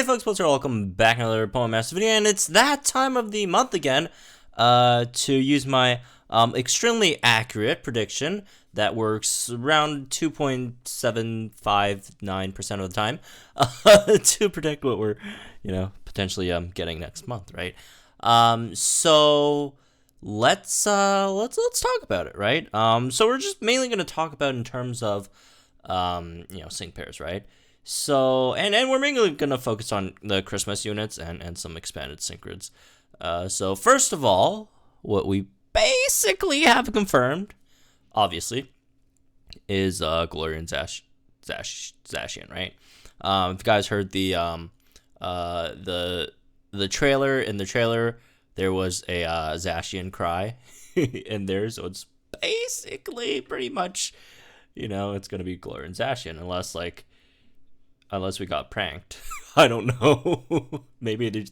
folks, welcome back to another Poem Master video, and it's that time of the month again to use my extremely accurate prediction that works around 2.759% of the time to predict what we're, potentially getting next month, right? So let's talk about it, right? So we're just mainly going to talk about in terms of sync pairs, right? So, and we're mainly going to focus on the Christmas units and some expanded sync grids. So first of all, what we basically have confirmed, obviously, is Gloria and Zacian, right? If you guys heard the trailer, in the trailer, there was a Zacian cry in there, so it's basically pretty much, it's going to be Gloria and Zacian, unless we got pranked. I don't know. maybe they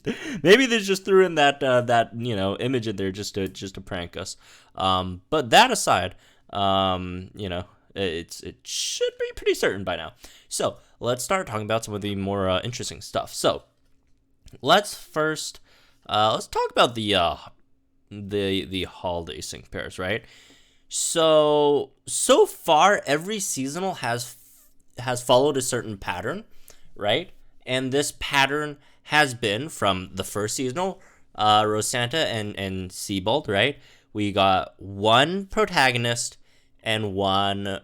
just threw in that image in there just to prank us. But that aside, it should be pretty certain by now. So let's start talking about some of the more interesting stuff. So let's first let's talk about the holiday sync pairs, right? So far every seasonal has followed a certain pattern, right? And this pattern has been from the first seasonal, Rosanta and Sebald, right? We got one protagonist and one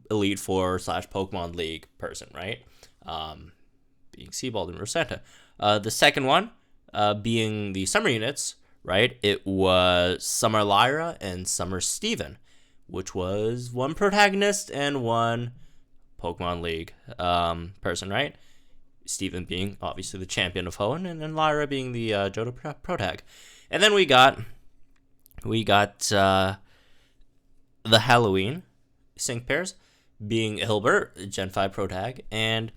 Elite Four / Pokemon League person, right? Being Sebald and Rosanta. The second one, being the summer units, right? It was Summer Lyra and Summer Steven, which was one protagonist and one Pokemon League person, right? Steven being obviously the champion of Hoenn, and then Lyra being the Johto protag. And then we got the Halloween sync pairs being Hilbert, Gen 5 protag, and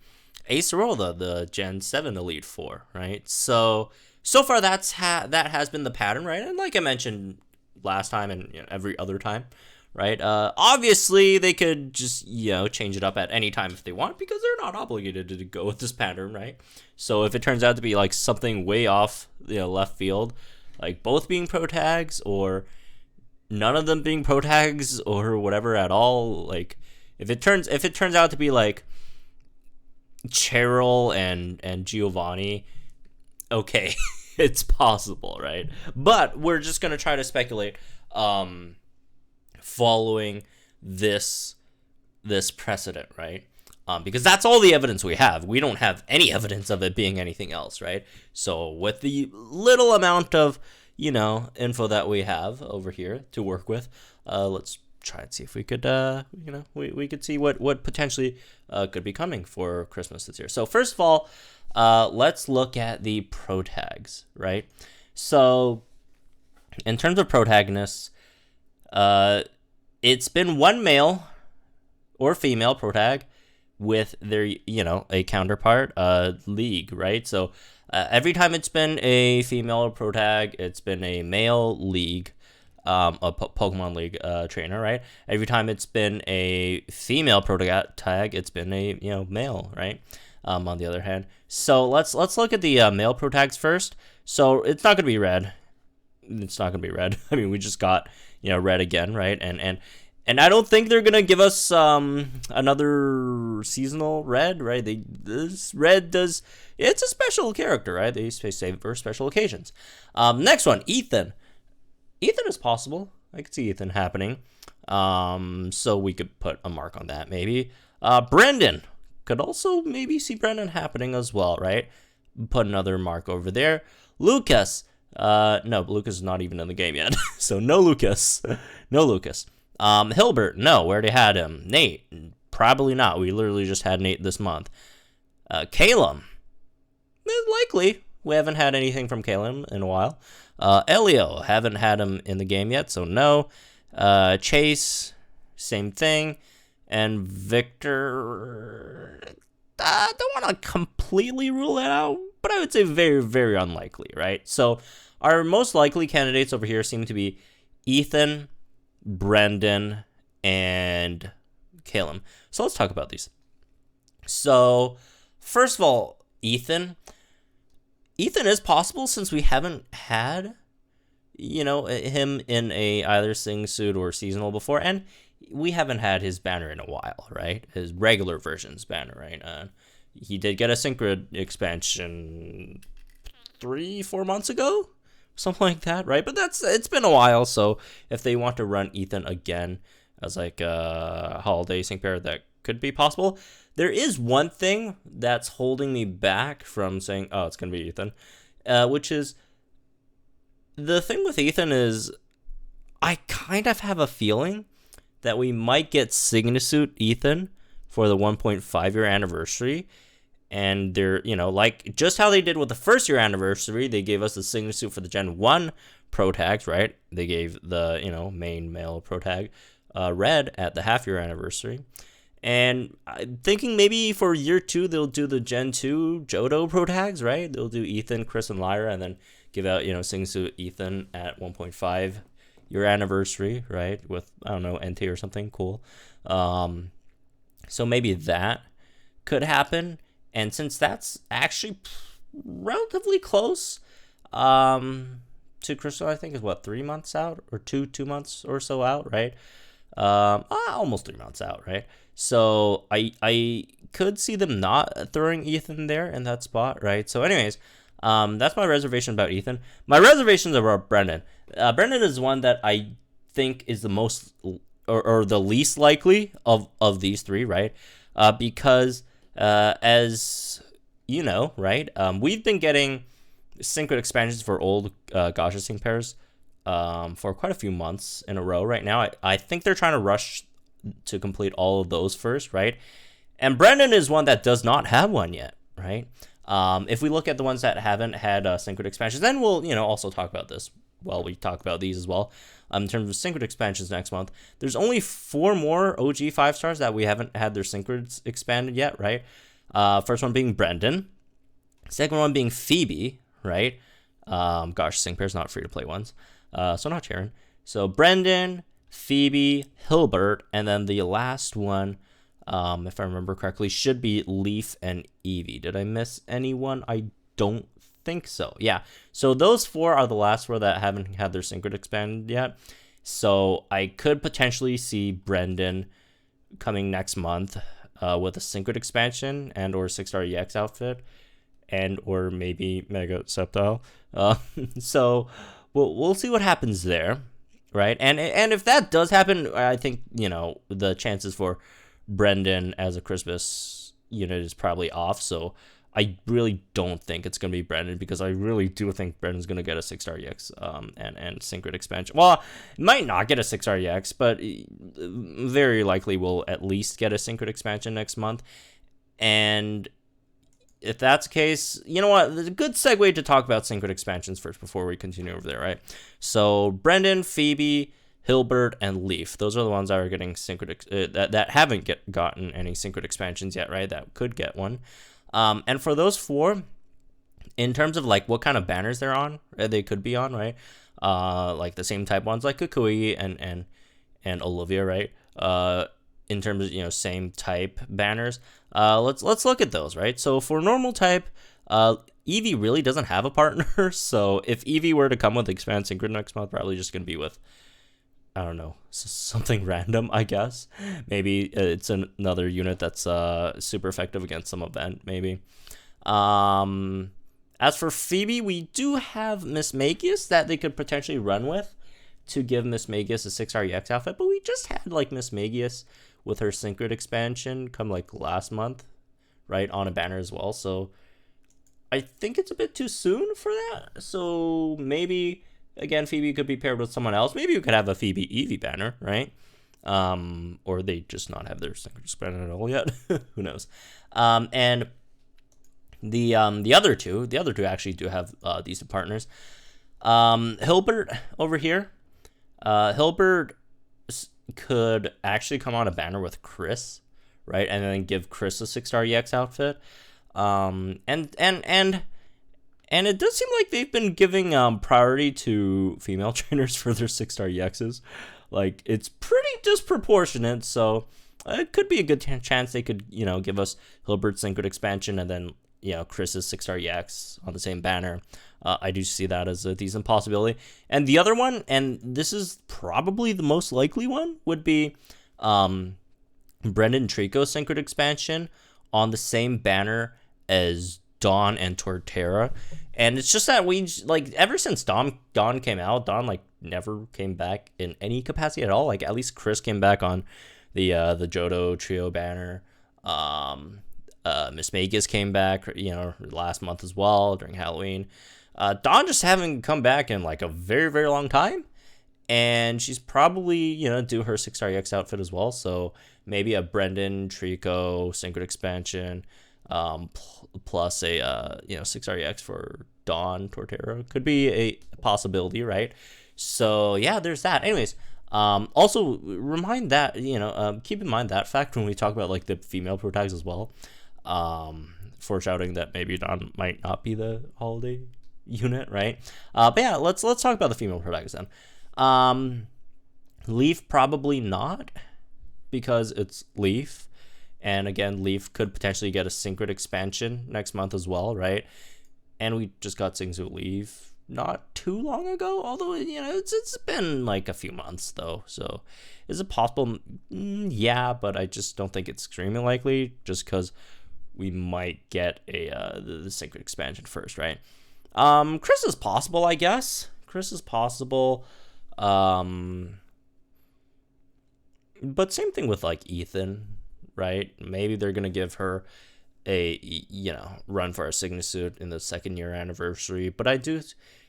Acerola, the Gen 7 Elite Four, right? So far that has been the pattern, right? And like I mentioned last time and every other time, right? Obviously they could just, change it up at any time if they want, because they're not obligated to go with this pattern, right? So if it turns out to be like something way off, left field, like both being pro tags or none of them being pro tags or whatever at all, like if it turns out to be like Cheryl and Giovanni, okay, it's possible, right? But we're just gonna try to speculate following this precedent, right? Because that's all the evidence we have. We don't have any evidence of it being anything else, right? So with the little amount of info that we have over here to work with, let's try and see if we could we could see what potentially could be coming for Christmas this year. So first of all, let's look at the protags, right? So in terms of protagonists, it's been one male or female protag with their, a counterpart league, right? So every time it's been a female protag, it's been a male league, a Pokemon League trainer, right? Every time it's been a female protag, it's been a male, right? On the other hand, so let's look at the male protags first. So it's not gonna be red. It's not gonna be red. I mean, we just got red again, right? And I don't think they're gonna give us another seasonal red, right? This red it's a special character, right? They save it for special occasions. Next one, Ethan. Ethan is possible. I could see Ethan happening. So we could put a mark on that maybe. Brendan could also maybe see Brendan happening as well, right? Put another mark over there. Lucas. No, Lucas is not even in the game yet. So no Lucas. Hilbert, no, we already had him. Nate, probably not. We literally just had Nate this month. Calum, likely. We haven't had anything from Calum in a while. Elio, haven't had him in the game yet, so no. Chase, same thing. And Victor, I don't want to completely rule that out, but I would say very, very unlikely, right? So our most likely candidates over here seem to be Ethan, Brendan, and Calum. So let's talk about these. So first of all, Ethan is possible since we haven't had, him in a either sing suit or seasonal before, and we haven't had his banner in a while, right? His regular version's banner, right? He did get a Synchro expansion 3-4 months ago, something like that, right? But it's been a while, so if they want to run Ethan again as like a holiday sync pair, that could be possible. There is one thing that's holding me back from saying, oh, it's going to be Ethan, which is the thing with Ethan is I kind of have a feeling that we might get Signasuit Ethan for the 1.5 year anniversary. And they're, like just how they did with the first year anniversary, they gave us the Signasuit for the Gen 1 Pro Tags, right? They gave the, main male Pro Tag red at the half year anniversary. And I'm thinking maybe for year 2, they'll do the Gen 2 Johto Pro Tags, right? They'll do Ethan, Chris, and Lyra, and then give out, Signasuit Ethan at 1.5 year anniversary, right? With, I don't know, NT or something cool. So maybe that could happen. And since that's actually relatively close to Crystal, I think is 3 months out or 2 months or so out, right? Almost 3 months out, right? So I could see them not throwing Ethan there in that spot, right? So anyways, that's my reservation about Ethan. My reservations are about Brendan. Brendan is one that I think is the most or the least likely of these three, right? Because as you know, right, we've been getting synchro expansions for old Gacha Sync pairs for quite a few months in a row right now. I think they're trying to rush to complete all of those first, right? And Brendan is one that does not have one yet, right? If we look at the ones that haven't had synchro expansions, then we'll also talk about this while we talk about these as well. In terms of synchro expansions next month, there's only 4 more OG 5-stars that we haven't had their synchros expanded yet, right? First one being Brendan, second one being Phoebe, right? Gosh, sync pairs not free to play ones, so not Sharon. So Brendan, Phoebe, Hilbert, and then the last one, if I remember correctly, should be Leaf and Eevee. Did I miss anyone? I don't think so. Yeah. So those 4 are the last 4 that haven't had their synchro expanded yet. So I could potentially see Brendan coming next month with a synchro expansion and or 6-star EX outfit and or maybe Mega Sceptile. So we'll see what happens there, right? And if that does happen, I think the chances for Brendan as a Christmas unit is probably off. So I really don't think it's going to be Brendan because I really do think Brendan's going to get a 6-star EX and synchro expansion. Well, it might not get a 6-star EX, but very likely will at least get a synchro expansion next month. And if that's the case, you know what? There's a good segue to talk about synchro expansions first before we continue over there, right? So Brendan, Phoebe, Hilbert, and Leaf. Those are the ones that are getting synchro that haven't gotten any synchro expansions yet, right? That could get one. And for those 4, in terms of like what kind of banners they're on, they could be on, right? Like the same type ones like Kukui and Olivia, right? In terms of same type banners. Let's look at those, right? So for normal type, Eevee really doesn't have a partner. So if Eevee were to come with Expand Synchro next month, probably just gonna be with, I don't know, something random, I guess. Maybe it's another unit that's super effective against some event, maybe. As for Phoebe, we do have Miss Magius that they could potentially run with to give Miss Magius a 6-star EX outfit, but we just had like Miss Magius with her synchro expansion come like last month, right, on a banner as well. So I think it's a bit too soon for that. So maybe again, Phoebe could be paired with someone else. Maybe you could have a Phoebe Eevee banner, right? Or they just not have their synchro expansion at all yet. Who knows? And the other two actually do have decent partners. Hilbert over here. Hilbert could actually come on a banner with Chris, right? And then give Chris a 6-star EX outfit. And it does seem like they've been giving priority to female trainers for their 6-star EXs. Like, it's pretty disproportionate, so it could be a good chance they could, give us Hilbert's synchro expansion and then Chris's 6-star EX on the same banner. I do see that as a decent possibility. And the other one, and this is probably the most likely one, would be Brendan Trico Synchro expansion on the same banner as Dawn and Torterra. And it's just that we, like, ever since Dawn came out, Dawn, like, never came back in any capacity at all. Like, at least Chris came back on the Johto Trio banner. Miss Magus came back, last month as well during Halloween. Dawn just haven't come back in like a very, very long time. And she's probably, do her 6-star EX outfit as well. So maybe a Brendan Trico Synchro expansion, plus a 6-star EX for Dawn Torterra could be a possibility, right? So yeah, there's that. Anyways, also remind that, keep in mind that fact when we talk about like the female pro tags as well. Foreshadowing that maybe Dawn might not be the holiday unit, right? But yeah, let's talk about the female pro tags then. Leaf probably not, because it's Leaf, and again, Leaf could potentially get a Synchro expansion next month as well, right? And we just got Singsu Leaf not too long ago, although it's been like a few months though. So is it possible? Yeah, but I just don't think it's extremely likely, just because we might get the Synchro expansion first, right? Chris is possible, I guess. Chris is possible. But same thing with like Ethan, right? Maybe they're gonna give her a run for a Sigma suit in the 2nd year anniversary, but I do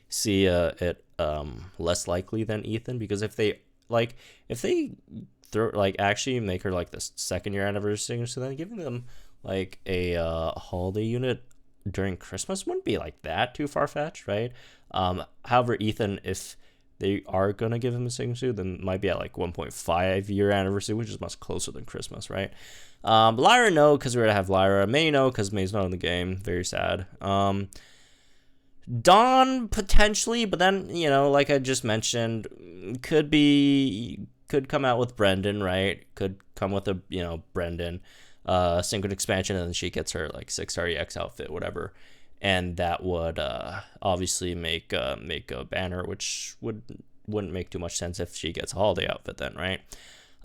see it less likely than Ethan, because if they actually make her like the 2nd year anniversary, so then giving them like a holiday unit during Christmas wouldn't be like that too far-fetched, right? However, Ethan, if they are gonna give him a Sigma suit, then might be at like 1.5 year anniversary, which is much closer than Christmas, right? Lyra, no, because we're gonna have Lyra. May, no, because May's not in the game. Very sad. Dawn, potentially, but then, like I just mentioned, could come out with Brendan, right? Could come with a, Brendan Synchro expansion, and then she gets her like 6-star EX outfit, whatever. And that would obviously make a banner, which wouldn't make too much sense if she gets a holiday outfit then, right?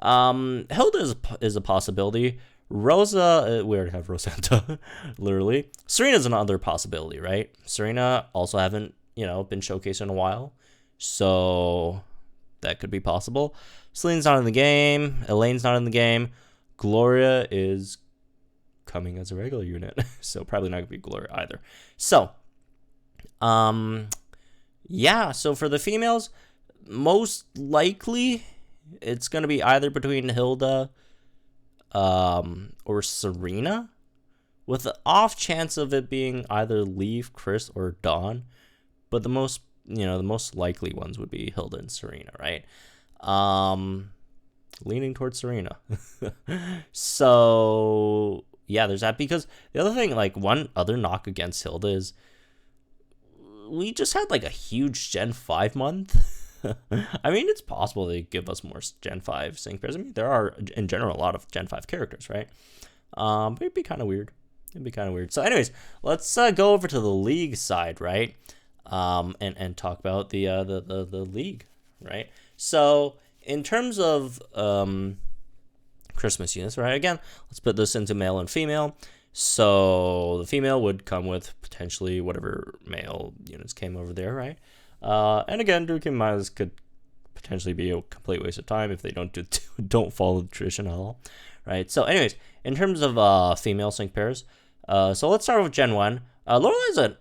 Hilda is a possibility. Rosa, we already have Rosanta, literally. Serena's another possibility, right? Serena also haven't, been showcased in a while, so that could be possible. Celine's not in the game. Elaine's not in the game. Gloria is coming as a regular unit, so probably not gonna be Gloria either. So, yeah. So for the females, most likely it's gonna be either between Hilda, or Serena, with the off chance of it being either Leaf, Chris, or Dawn. But the most likely ones would be Hilda and Serena, right? Leaning towards Serena. So yeah, there's that. Because the other thing, like one other knock against Hilda is we just had like a huge Gen 5 month. I mean, it's possible they give us more Gen 5 sync pairs. I mean, there are, in general, a lot of Gen 5 characters, right? But it'd be kind of weird. So anyways, let's go over to the league side, right? And talk about the league, right? So in terms of Christmas units, right? Again, let's put this into male and female. So the female would come with potentially whatever male units came over there, right? And again, Duke and Miles could potentially be a complete waste of time if they don't follow the tradition at all, right? So anyways, in terms of female sync pairs, so let's start with Gen 1. Lorelai's a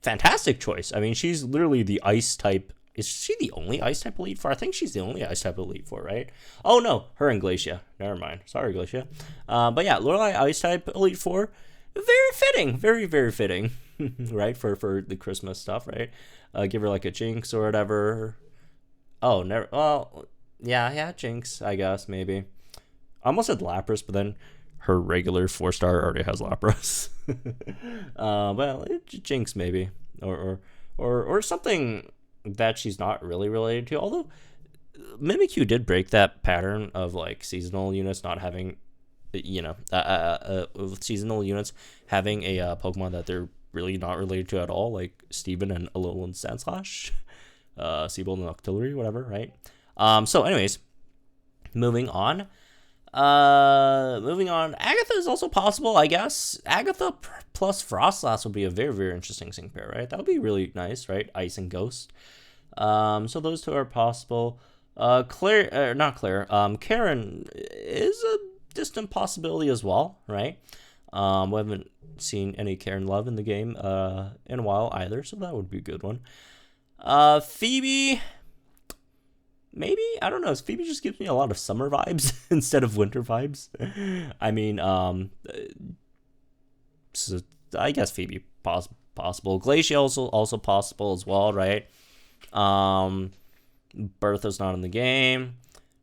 fantastic choice. I mean, she's literally the ice type. Is she the only ice type Elite Four? I think she's the only ice type Elite Four, right? Oh no, her and Glacia. Never mind. Sorry, Glacia. But yeah, Lorelai ice type Elite Four. Very fitting. Very, very fitting. Right? For the Christmas stuff, right? Give her like a Jinx or whatever. Oh, never. Well, yeah, Jinx, I guess, maybe. I almost said Lapras, but then her regular 4-star already has Lapras. Well, Jinx maybe, or something that she's not really related to. Although Mimikyu did break that pattern of like seasonal units not having with seasonal units having a Pokemon that they're really not related to at all, like Steven and Alolan Sandslash, Seabold and Octillery, whatever, right? So anyways, moving on. Agatha is also possible, I guess. Agatha plus Frostlass would be a very, very interesting sync pair, right? That would be really nice, right? Ice and Ghost. So those two are possible. Not Claire. Karen is a distant possibility as well, right? We haven't seen any Karen love in the game in a while either, so that would be a good one. Phoebe, maybe, I don't know. Phoebe just gives me a lot of summer vibes instead of winter vibes. I mean, so I guess Phoebe possible. Glacial also possible as well, right? Bertha's not in the game.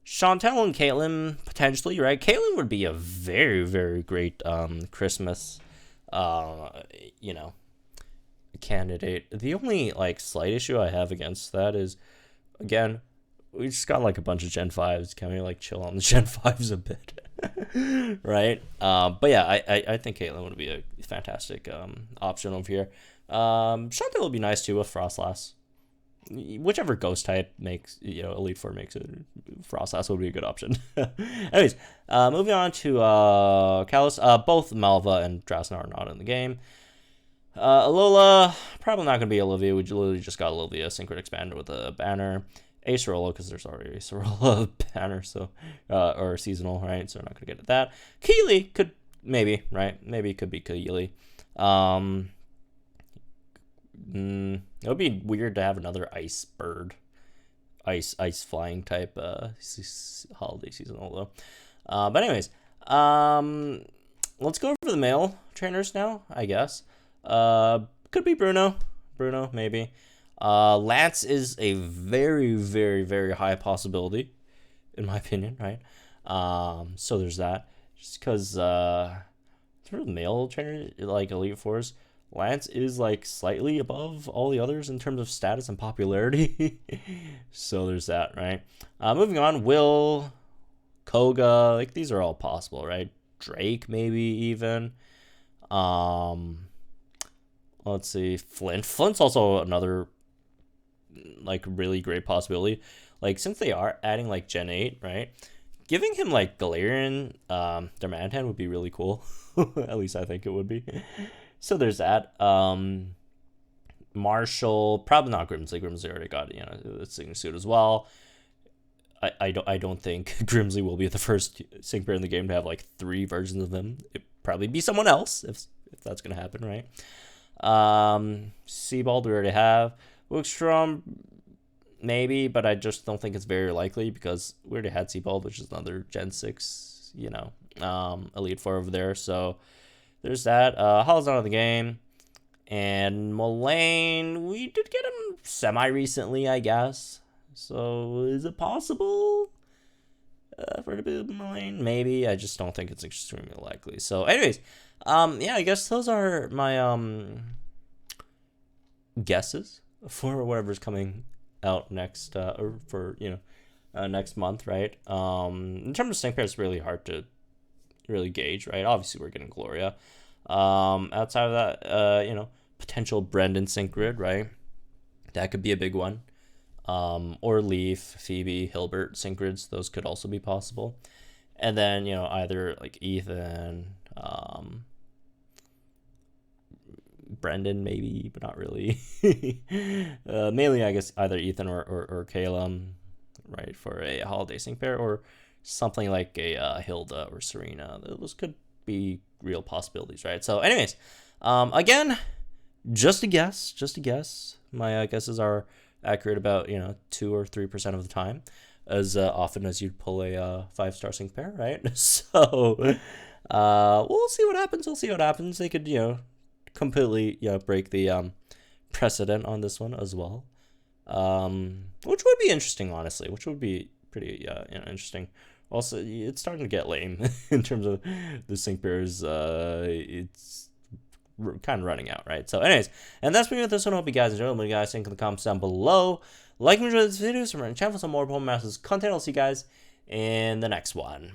Chantel and Caitlyn potentially, right? Caitlyn would be a very, very great Christmas, candidate. The only slight issue I have against that is, again, we just got a bunch of Gen 5s. Can we chill on the Gen 5s a bit? Right? But yeah, I think Caitlyn would be a fantastic option over here. Chantel would be nice too with Frostlass. Whichever ghost type makes, Elite Four makes it, Frostlass would be a good option. Anyways, moving on to Kalos. Both Malva and Drasnar are not in the game. Alola, probably not going to be Olivia. We literally just got Olivia Synchro Expanded with a banner. Acerola, because there's already Acerola banner, so or seasonal, right? So we're not going to get at that. Keely could, maybe, right? Maybe it could be Keely. It would be weird to have another ice bird, ice flying type holiday seasonal though. But anyways, let's go over the male trainers now, I guess. Could be Bruno, maybe. Lance is a very, very, very high possibility, in my opinion, right? So there's that. Just because sort of male trainer Elite Fours, Lance is slightly above all the others in terms of status and popularity. So there's that, right? Moving on, Will, Koga, these are all possible, right? Drake, maybe even. Let's see, Flint. Flint's also another really great possibility. Since they are adding Gen 8, right? Giving him Galarian Darmanitan would be really cool. At least I think it would be. So there's that. Marshall, probably not Grimsley. Grimsley already got a Signature Suit as well. I don't think Grimsley will be the first sync pair in the game to have 3 versions of him. It'd probably be someone else if that's gonna happen, right? Seabald we already have. Wickstrom, maybe, but I just don't think it's very likely because we already had Seabald, which is another Gen 6, Elite Four over there. So there's that. Hall's not in the game. And Mullane, we did get him semi-recently, I guess. So is it possible for it to be Mullane? Maybe. I just don't think it's extremely likely. So anyways, I guess those are my guesses for whatever's coming out next, or for, next month, right? In terms of sync pairs, it's really hard to really gauge, right? Obviously, we're getting Gloria. Outside of that, potential Brendan sync grid, right? That could be a big one. Or Leaf, Phoebe, Hilbert sync grids, those could also be possible. And then, either Ethan, Brendan maybe, but not really. Mainly, I guess, either Ethan or Calum, right, for a holiday sync pair, or something like a Hilda or Serena. Those could be real possibilities, right? So anyways, again, just a guess. My guesses are accurate about 2 or 3% of the time, as often as you'd pull a 5-star sync pair, right? So we'll see what happens. They could completely break the precedent on this one as well, which would be interesting, honestly, which would be pretty interesting. Also, it's starting to get lame in terms of the sync pairs. It's kind of running out, right? So anyways, and that's me with this one. Hope you guys enjoyed. Let me guys think in the comments down below. Like and enjoy this video, subscribe to the channel for some more Pokemon Masters content. I'll see you guys in the next one.